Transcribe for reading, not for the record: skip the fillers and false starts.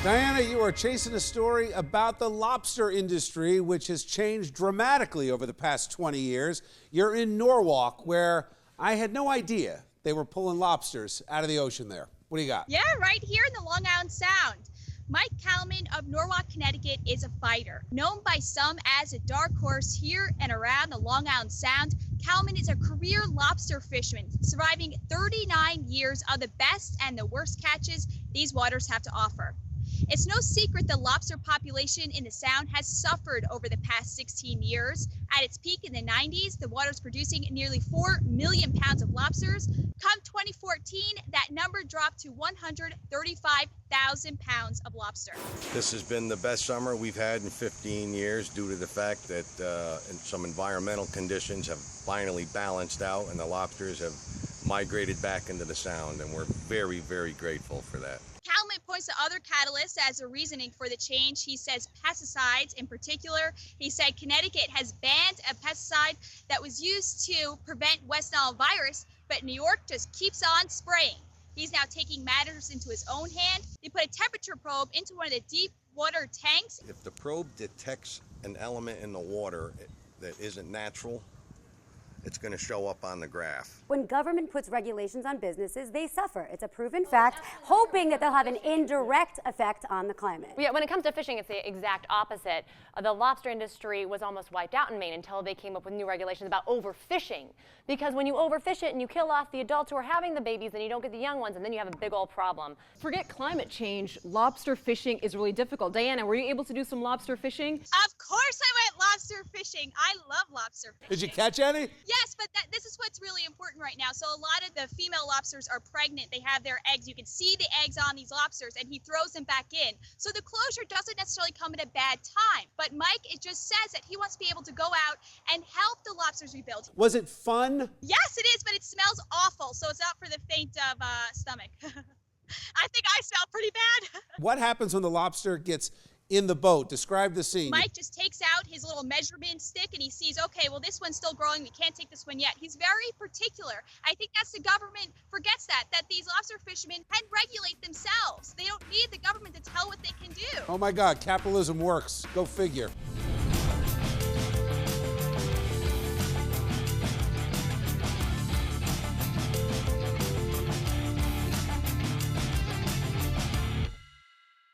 Diana, you are chasing a story about the lobster industry, which has changed dramatically over the past 20 years. You're in Norwalk, where I had no idea they were pulling lobsters out of the ocean there. What do you got? Yeah, right here in the Long Island Sound. Mike Kalaman of York, Connecticut is a fighter. Known by some as a dark horse here and around the Long Island Sound, Kalaman is a career lobster fisherman, surviving 39 years of the best and the worst catches these waters have to offer. It's no secret the lobster population in the Sound has suffered over the past 16 years. At its peak in the 90s, the water's producing nearly 4 million pounds of lobsters. Come 2014, that number dropped to 135,000 pounds of lobster. This has been the best summer we've had in 15 years due to the fact that some environmental conditions have finally balanced out and the lobsters have migrated back into the Sound, and we're very, very grateful for that. Kalaman points to other catalysts as a reasoning for the change. He says pesticides in particular. He said Connecticut has banned a pesticide that was used to prevent West Nile virus, but New York just keeps on spraying. He's now taking matters into his own hand. He put a temperature probe into one of the deep water tanks. If the probe detects an element in the water that isn't natural, it's going to show up on the graph. When government puts regulations on businesses, they suffer. It's a proven fact, hoping that they'll have an indirect effect on the climate. Yeah, when it comes to fishing, it's the exact opposite. The lobster industry was almost wiped out in Maine until they came up with new regulations about overfishing. Because when you overfish it and you kill off the adults who are having the babies, then you don't get the young ones, and then you have a big old problem. Forget climate change, lobster fishing is really difficult. Diana, were you able to do some lobster fishing? Of course I went lobster fishing. I love lobster fishing. Did you catch any? Yes, but this is what's really important right now. So a lot of the female lobsters are pregnant. They have their eggs. You can see the eggs on these lobsters, and he throws them back in. So the closure doesn't necessarily come at a bad time. But Mike, it just says that he wants to be able to go out and help the lobsters rebuild. Was it fun? Yes, it is, but it smells awful. So it's not for the faint of stomach. I think I smell pretty bad. What happens when the lobster gets in the boat? Describe the scene. Mike just takes out his little measurement stick and he sees, okay, well, this one's still growing. We can't take this one yet. He's very particular. I think that's the government forgets that these lobster fishermen can regulate themselves. They don't need the government to tell what they can do. Oh my God, capitalism works. Go figure.